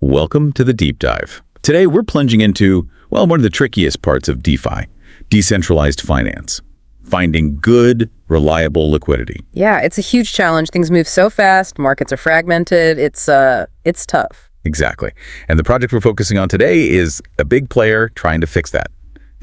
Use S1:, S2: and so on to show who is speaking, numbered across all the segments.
S1: Welcome to the Deep Dive. Today we're plunging into, well, one of the trickiest parts of DeFi, decentralized finance. Finding good, reliable liquidity.
S2: Yeah, it's a huge challenge. Things move so fast, markets are fragmented, it's tough.
S1: Exactly. And the project we're focusing on today is a big player trying to fix that,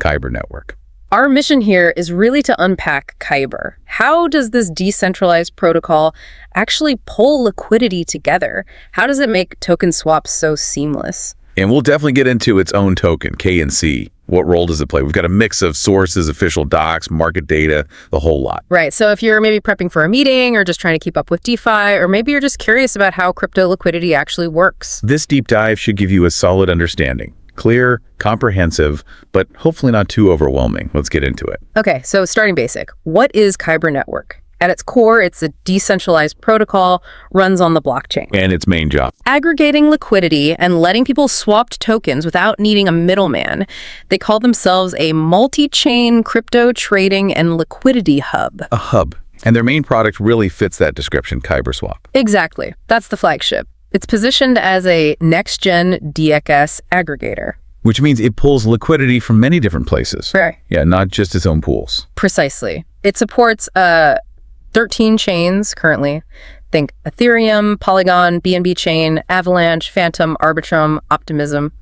S1: Kyber Network.
S2: Our mission here is really to unpack Kyber. How does this decentralized protocol actually pull liquidity together? How does it make token swaps so seamless?
S1: And we'll definitely get into its own token, KNC. What role does it play? We've got a mix of sources, official docs, market data, the whole lot.
S2: Right. So if you're maybe prepping for a meeting or just trying to keep up with DeFi, or maybe you're just curious about how crypto liquidity actually works.
S1: This deep dive should give you a solid understanding. Clear, comprehensive, but hopefully not too overwhelming. Let's get into it.
S2: Okay, so starting basic. What is Kyber Network? At its core, it's a decentralized protocol, runs on the blockchain.
S1: And its main job?
S2: Aggregating liquidity and letting people swap tokens without needing a middleman. They call themselves a multi-chain crypto trading and liquidity hub.
S1: A hub. And their main product really fits that description, KyberSwap.
S2: Exactly. That's the flagship. It's positioned as a next-gen DXS aggregator.
S1: Which means it pulls liquidity from many different places.
S2: Right.
S1: Yeah, not just its own pools.
S2: Precisely. It supports 13 chains currently. Think Ethereum, Polygon, BNB Chain, Avalanche, Phantom, Arbitrum, Optimism,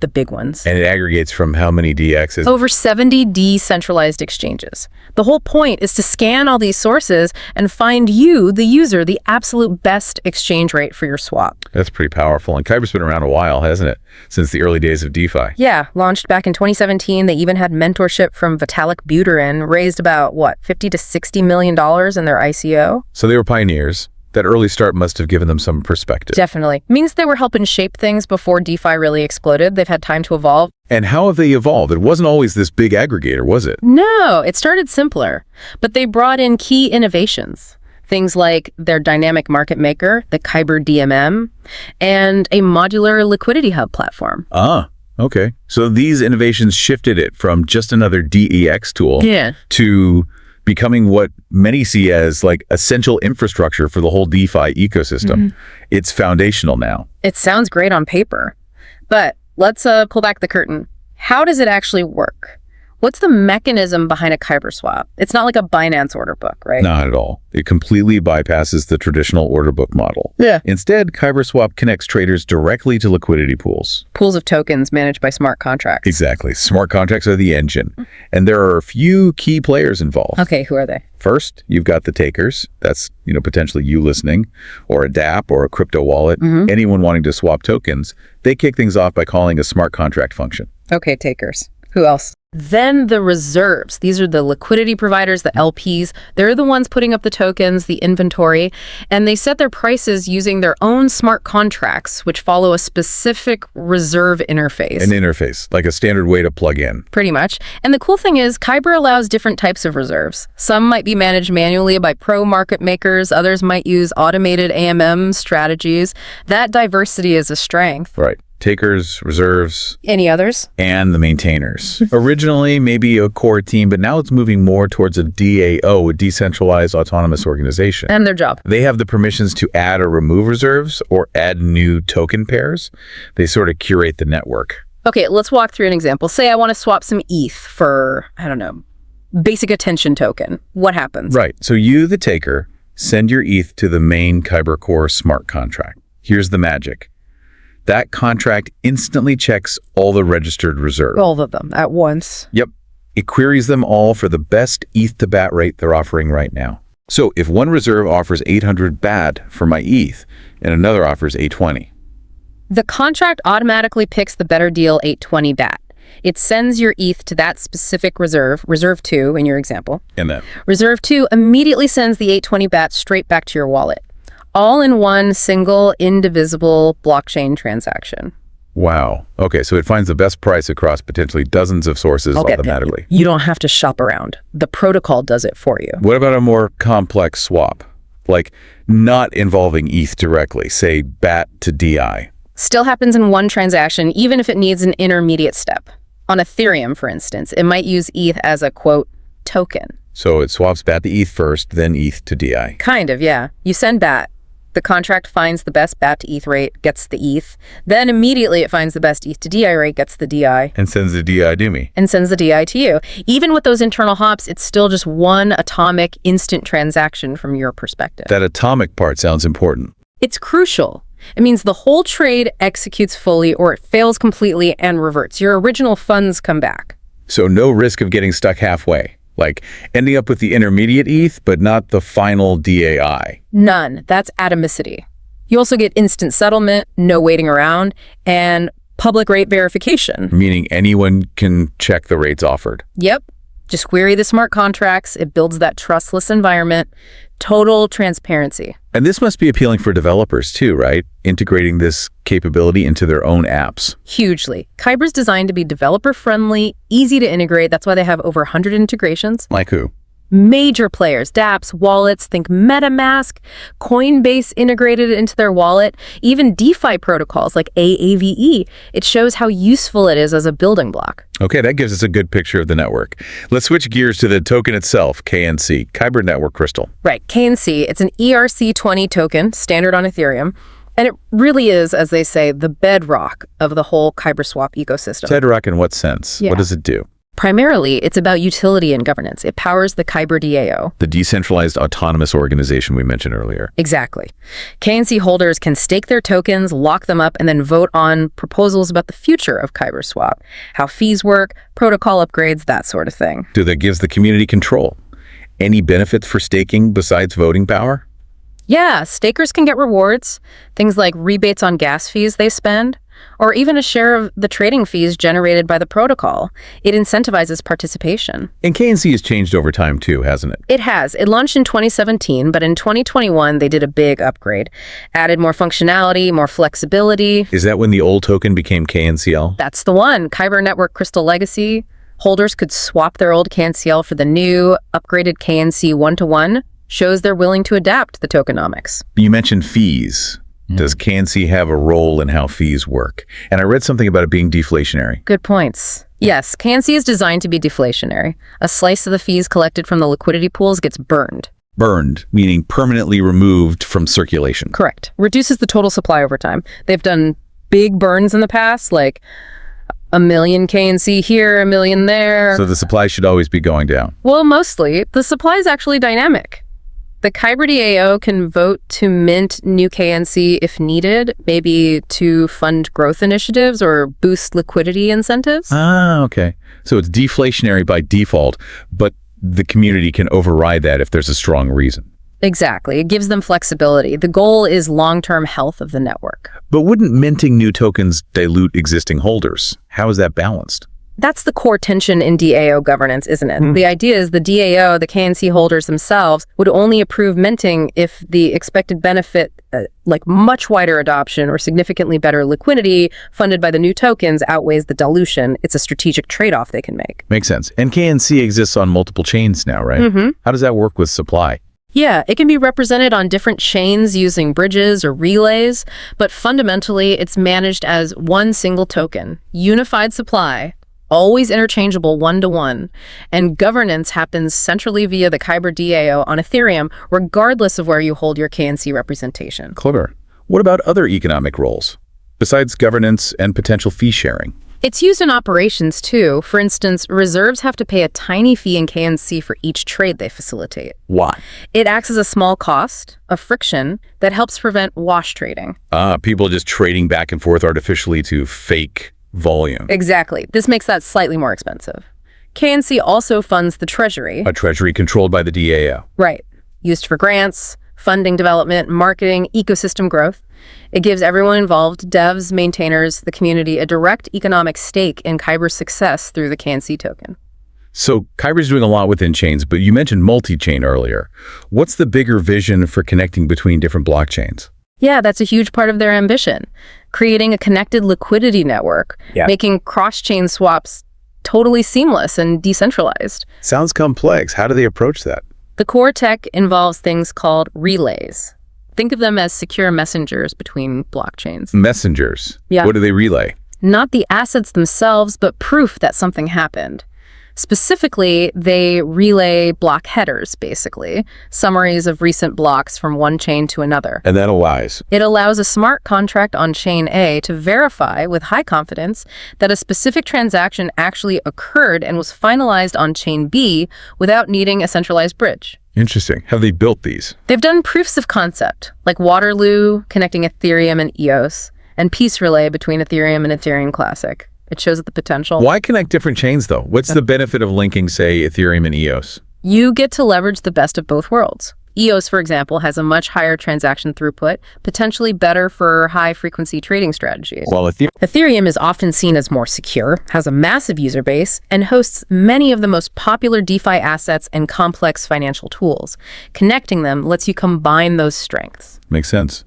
S2: the big ones.
S1: And it aggregates from how many DXs?
S2: Over 70 decentralized exchanges. The whole point is to scan all these sources and find you, the user, the absolute best exchange rate for your swap.
S1: That's pretty powerful. And Kyber's been around a while, hasn't it? Since the early days of DeFi.
S2: Yeah, launched back in 2017. They even had mentorship from Vitalik Buterin, raised about, $50 to $60 million in their ICO?
S1: So they were pioneers. That early start must have given them some perspective.
S2: Definitely. Means they were helping shape things before DeFi really exploded. They've had time to evolve.
S1: And how have they evolved? It wasn't always this big aggregator, was it?
S2: No, it started simpler. But they brought in key innovations. Things like their dynamic market maker, the Kyber DMM, and a modular liquidity hub platform.
S1: Ah, okay. So these innovations shifted it from just another DEX tool to becoming what many see as like essential infrastructure for the whole DeFi ecosystem. It's foundational now.
S2: It sounds great on paper, but let's pull back the curtain. How does it actually work? What's the mechanism behind a KyberSwap? It's not like a Binance order book, right?
S1: Not at all. It completely bypasses the traditional order book model.
S2: Yeah.
S1: Instead, KyberSwap connects traders directly to liquidity pools.
S2: Pools of tokens managed by smart contracts.
S1: Exactly. Smart contracts are the engine. And there are a few key players involved.
S2: Okay, who are they?
S1: First, you've got the takers. That's, potentially you listening, or a dApp or a crypto wallet. Anyone wanting to swap tokens, they kick things off by calling a smart contract function.
S2: Okay, takers. Who else? Then the reserves. These are the liquidity providers, the LPs. They're the ones putting up the tokens, the inventory, and they set their prices using their own smart contracts, which follow a specific reserve interface.
S1: An interface, like a standard way to plug in.
S2: Pretty much. And the cool thing is, Kyber allows different types of reserves. Some might be managed manually by pro market makers. Others might use automated AMM strategies. That diversity is a strength.
S1: Right. Takers, reserves.
S2: Any others?
S1: And the maintainers. Originally, maybe a core team, but now it's moving more towards a DAO, a decentralized autonomous organization.
S2: And their job.
S1: They have the permissions to add or remove reserves or add new token pairs. They sort of curate the network.
S2: Okay, let's walk through an example. Say I want to swap some ETH for, basic attention token. What happens?
S1: Right. So you, the taker, send your ETH to the main Kyber Core smart contract. Here's the magic. That contract instantly checks all the registered reserves.
S2: All of them at once.
S1: Yep. It queries them all for the best ETH to BAT rate they're offering right now. So if one reserve offers 800 BAT for my ETH and another offers 820.
S2: The contract automatically picks the better deal 820 BAT. It sends your ETH to that specific reserve, reserve 2 in your example.
S1: And then?
S2: Reserve 2 immediately sends the 820 BAT straight back to your wallet. All in one single, indivisible blockchain transaction.
S1: Wow. Okay, so it finds the best price across potentially dozens of sources automatically.
S2: You don't have to shop around. The protocol does it for you.
S1: What about a more complex swap? Like not involving ETH directly, say BAT to DI?
S2: Still happens in one transaction, even if it needs an intermediate step. On Ethereum, for instance, it might use ETH as a, quote, token.
S1: So it swaps BAT to ETH first, then ETH to DI.
S2: Kind of, yeah. You send BAT. The contract finds the best BAT to ETH rate, gets the ETH. Then immediately it finds the best ETH to DI rate, gets the DI.
S1: And sends the DI to me.
S2: And sends the DI to you. Even with those internal hops, it's still just one atomic instant transaction from your perspective.
S1: That atomic part sounds important.
S2: It's crucial. It means the whole trade executes fully or it fails completely and reverts. Your original funds come back.
S1: So no risk of getting stuck halfway. Like ending up with the intermediate ETH, but not the final DAI.
S2: None. That's atomicity. You also get instant settlement, no waiting around, and public rate verification.
S1: Meaning anyone can check the rates offered.
S2: Yep. Just query the smart contracts. It builds that trustless environment. Total transparency.
S1: And this must be appealing for developers too, right? Integrating this capability into their own apps.
S2: Hugely. Kyber's designed to be developer-friendly, easy to integrate. That's why they have over 100 integrations.
S1: Like who?
S2: Major players, dApps, wallets, think MetaMask, Coinbase integrated into their wallet, even DeFi protocols like AAVE. It shows how useful it is as a building block.
S1: Okay, that gives us a good picture of the network. Let's switch gears to the token itself, KNC, Kyber Network Crystal.
S2: Right, KNC, it's an ERC20 token, standard on Ethereum. And it really is, as they say, the bedrock of the whole KyberSwap ecosystem.
S1: Bedrock in what sense?
S2: Yeah.
S1: What does it do?
S2: Primarily, it's about utility and governance. It powers the KyberDAO.
S1: The decentralized autonomous organization we mentioned earlier.
S2: Exactly. KNC holders can stake their tokens, lock them up, and then vote on proposals about the future of KyberSwap, how fees work, protocol upgrades, that sort of thing.
S1: So that gives the community control. Any benefits for staking besides voting power?
S2: Yeah, stakers can get rewards, things like rebates on gas fees they spend, or even a share of the trading fees generated by the protocol. It incentivizes participation.
S1: And KNC has changed over time too, hasn't it?
S2: It has. It launched in 2017, but in 2021, they did a big upgrade. Added more functionality, more flexibility.
S1: Is that when the old token became KNCL?
S2: That's the one. Kyber Network Crystal Legacy. Holders could swap their old KNCL for the new, upgraded KNC 1-to-1. Shows they're willing to adapt the tokenomics.
S1: You mentioned fees. Does KNC have a role in how fees work? And I read something about it being deflationary.
S2: Good points. Yes, KNC is designed to be deflationary. A slice of the fees collected from the liquidity pools gets burned.
S1: Burned, meaning permanently removed from circulation.
S2: Correct. Reduces the total supply over time. They've done big burns in the past, like 1 million KNC here, 1 million there.
S1: So the supply should always be going down.
S2: Well, mostly. The supply is actually dynamic. The KyberDAO can vote to mint new KNC if needed, maybe to fund growth initiatives or boost liquidity incentives.
S1: Ah, okay. So it's deflationary by default, but the community can override that if there's a strong reason.
S2: Exactly. It gives them flexibility. The goal is long-term health of the network.
S1: But wouldn't minting new tokens dilute existing holders? How is that balanced?
S2: That's the core tension in DAO governance, isn't it? The idea is the DAO, the KNC holders themselves, would only approve minting if the expected benefit, like much wider adoption or significantly better liquidity funded by the new tokens, outweighs the dilution. It's a strategic trade-off they can make.
S1: Makes sense. And KNC exists on multiple chains now, right? How does that work with supply?
S2: Yeah, it can be represented on different chains using bridges or relays, but fundamentally it's managed as one single token, unified supply, always interchangeable 1-to-1, and governance happens centrally via the KyberDAO on Ethereum, regardless of where you hold your KNC representation.
S1: Clever. What about other economic roles, besides governance and potential fee sharing?
S2: It's used in operations too. For instance, reserves have to pay a tiny fee in KNC for each trade they facilitate.
S1: Why?
S2: It acts as a small cost, a friction, that helps prevent wash trading.
S1: People just trading back and forth artificially to fake volume.
S2: Exactly. This makes that slightly more expensive. KNC also funds the treasury.
S1: A treasury controlled by the DAO.
S2: Right. Used for grants, funding development, marketing, ecosystem growth. It gives everyone involved, devs, maintainers, the community, a direct economic stake in Kyber's success through the KNC token.
S1: So Kyber's doing a lot within chains, but you mentioned multi-chain earlier. What's the bigger vision for connecting between different blockchains?
S2: Yeah, that's a huge part of their ambition. Creating a connected liquidity network, making cross-chain swaps totally seamless and decentralized.
S1: Sounds complex. How do they approach that?
S2: The core tech involves things called relays. Think of them as secure messengers between blockchains.
S1: Messengers?
S2: Yeah.
S1: What do they relay?
S2: Not the assets themselves, but proof that something happened. Specifically, they relay block headers, basically, summaries of recent blocks from one chain to another.
S1: And that allows?
S2: It allows a smart contract on chain A to verify with high confidence that a specific transaction actually occurred and was finalized on chain B without needing a centralized bridge.
S1: Interesting. Have they built these?
S2: They've done proofs of concept, like Waterloo connecting Ethereum and EOS, and Peace Relay between Ethereum and Ethereum Classic. It shows the potential.
S1: Why connect different chains, though? What's the benefit of linking, say, Ethereum and EOS?
S2: You get to leverage the best of both worlds. EOS, for example, has a much higher transaction throughput, potentially better for high-frequency trading strategies.
S1: While
S2: Ethereum is often seen as more secure, has a massive user base, and hosts many of the most popular DeFi assets and complex financial tools. Connecting them lets you combine those strengths.
S1: Makes sense.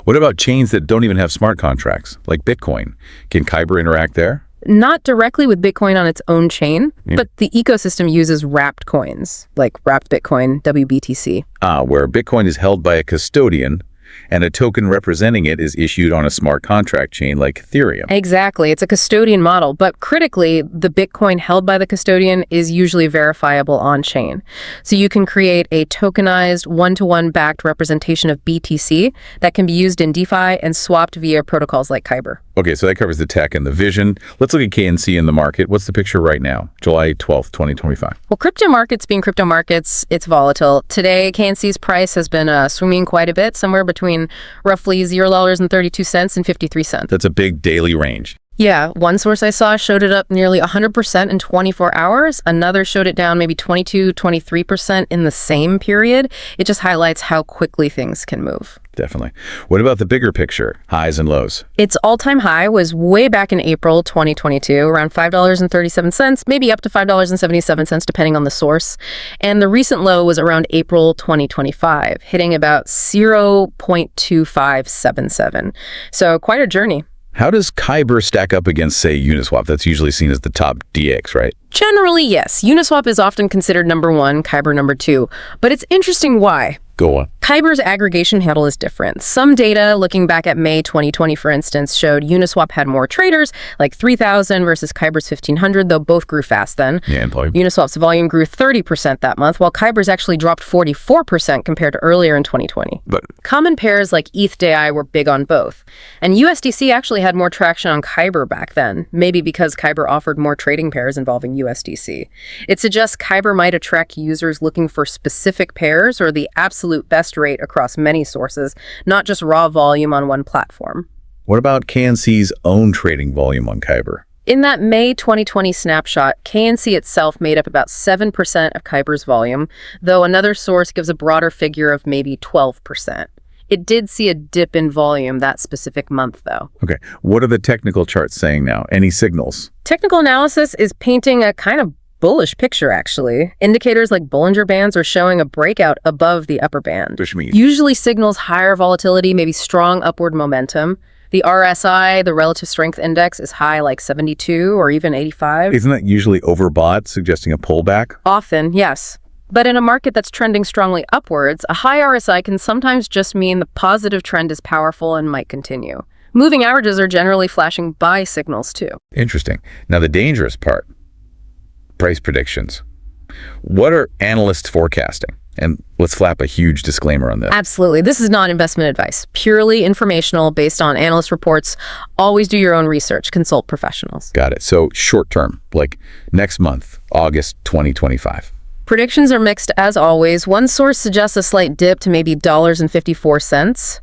S1: What about chains that don't even have smart contracts, like Bitcoin? Can Kyber interact there?
S2: Not directly with Bitcoin on its own chain, but the ecosystem uses wrapped coins, like wrapped Bitcoin, WBTC.
S1: Where Bitcoin is held by a custodian and a token representing it is issued on a smart contract chain like Ethereum.
S2: Exactly. It's a custodian model, but critically, the Bitcoin held by the custodian is usually verifiable on-chain. So you can create a tokenized one-to-one backed representation of BTC that can be used in DeFi and swapped via protocols like Kyber.
S1: Okay, so that covers the tech and the vision. Let's look at KNC in the market. What's the picture right now, July 12th, 2025?
S2: Well, crypto markets being crypto markets, it's volatile. Today, KNC's price has been swinging quite a bit, somewhere between roughly $0.32 and 53 cents.
S1: That's a big daily range.
S2: Yeah, one source I saw showed it up nearly 100% in 24 hours. Another showed it down maybe 22, 23% in the same period. It just highlights how quickly things can move.
S1: Definitely. What about the bigger picture, highs and lows?
S2: Its all-time high was way back in April 2022, around $5.37, maybe up to $5.77, depending on the source. And the recent low was around April 2025, hitting about 0.2577. So quite a journey.
S1: How does Kyber stack up against, say, Uniswap? That's usually seen as the top DX, right?
S2: Generally, yes. Uniswap is often considered number one, Kyber number two. But it's interesting why.
S1: Go on.
S2: Kyber's aggregation handle is different. Some data, looking back at May 2020, for instance, showed Uniswap had more traders, like 3,000 versus Kyber's 1,500, though both grew fast then.
S1: Yeah, and
S2: Uniswap's volume grew 30% that month, while Kyber's actually dropped 44% compared to earlier in 2020.
S1: But
S2: common pairs like ETH-DAI were big on both. And USDC actually had more traction on Kyber back then, maybe because Kyber offered more trading pairs involving USDC. It suggests Kyber might attract users looking for specific pairs or the absolute best rate across many sources, not just raw volume on one platform.
S1: What about KNC's own trading volume on Kyber?
S2: In that May 2020 snapshot, KNC itself made up about 7% of Kyber's volume, though another source gives a broader figure of maybe 12%. It did see a dip in volume that specific month, though.
S1: Okay, what are the technical charts saying now? Any signals?
S2: Technical analysis is painting a kind of bullish picture, actually. Indicators like Bollinger Bands are showing a breakout above the upper band.
S1: Which means?
S2: Usually signals higher volatility, maybe strong upward momentum. The RSI, the Relative Strength Index, is high like 72 or even 85.
S1: Isn't that usually overbought, suggesting a pullback?
S2: Often, yes. But in a market that's trending strongly upwards, a high RSI can sometimes just mean the positive trend is powerful and might continue. Moving averages are generally flashing buy signals, too.
S1: Interesting. Now, the dangerous part. Price predictions. What are analysts forecasting? And let's flap a huge disclaimer on this.
S2: Absolutely. This is not investment advice. Purely informational based on analyst reports. Always do your own research. Consult professionals.
S1: Got it. So short term, like next month, August 2025.
S2: Predictions are mixed as always. One source suggests a slight dip to maybe $0.54.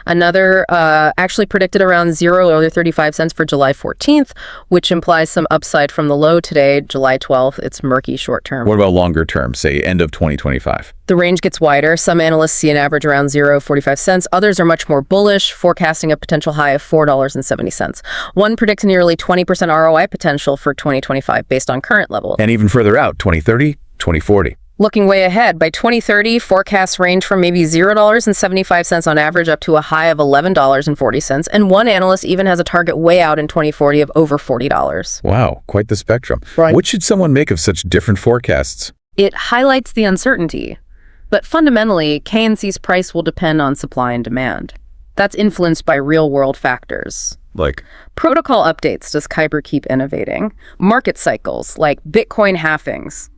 S2: Another actually predicted around $0.35 for July 14th, which implies some upside from the low today, July 12th. It's murky short term.
S1: What about longer term, say end of 2025?
S2: The range gets wider. Some analysts see an average around $0.45. Others are much more bullish, forecasting a potential high of $4.70. One predicts nearly 20% ROI potential for 2025 based on current levels.
S1: And even further out, 2030, 2040.
S2: Looking way ahead, by 2030, forecasts range from maybe $0.75 on average up to a high of $11.40. And one analyst even has a target way out in 2040 of over $40.
S1: Wow, quite the spectrum.
S2: Right.
S1: What should someone make of such different forecasts?
S2: It highlights the uncertainty. But fundamentally, KNC's price will depend on supply and demand. That's influenced by real-world factors,
S1: Like
S2: protocol updates does Kyber keep innovating? Market cycles like Bitcoin halvings,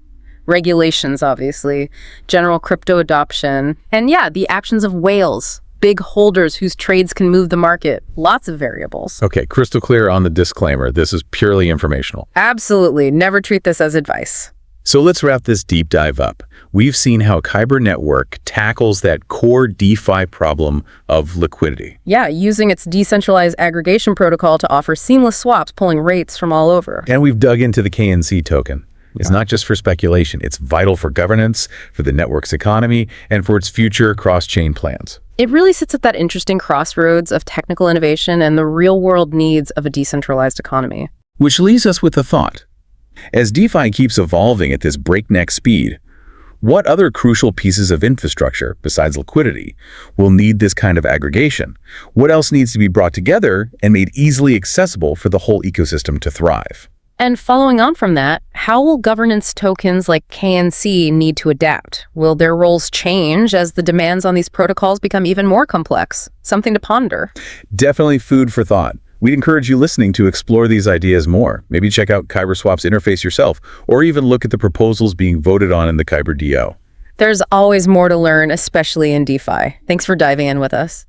S2: regulations, obviously, general crypto adoption, and yeah, the actions of whales, big holders whose trades can move the market. Lots of variables.
S1: Okay, crystal clear on the disclaimer. This is purely informational.
S2: Absolutely. Never treat this as advice.
S1: So let's wrap this deep dive up. We've seen how Kyber Network tackles that core DeFi problem of liquidity.
S2: Yeah, using its decentralized aggregation protocol to offer seamless swaps, pulling rates from all over.
S1: And we've dug into the KNC token. It's not just for speculation. It's vital for governance, for the network's economy, and for its future cross-chain plans.
S2: It really sits at that interesting crossroads of technical innovation and the real-world needs of a decentralized economy.
S1: Which leaves us with a thought. As DeFi keeps evolving at this breakneck speed, what other crucial pieces of infrastructure, besides liquidity, will need this kind of aggregation? What else needs to be brought together and made easily accessible for the whole ecosystem to thrive?
S2: And following on from that, how will governance tokens like KNC need to adapt? Will their roles change as the demands on these protocols become even more complex? Something to ponder.
S1: Definitely food for thought. We'd encourage you listening to explore these ideas more. Maybe check out KyberSwap's interface yourself, or even look at the proposals being voted on in the KyberDAO.
S2: There's always more to learn, especially in DeFi. Thanks for diving in with us.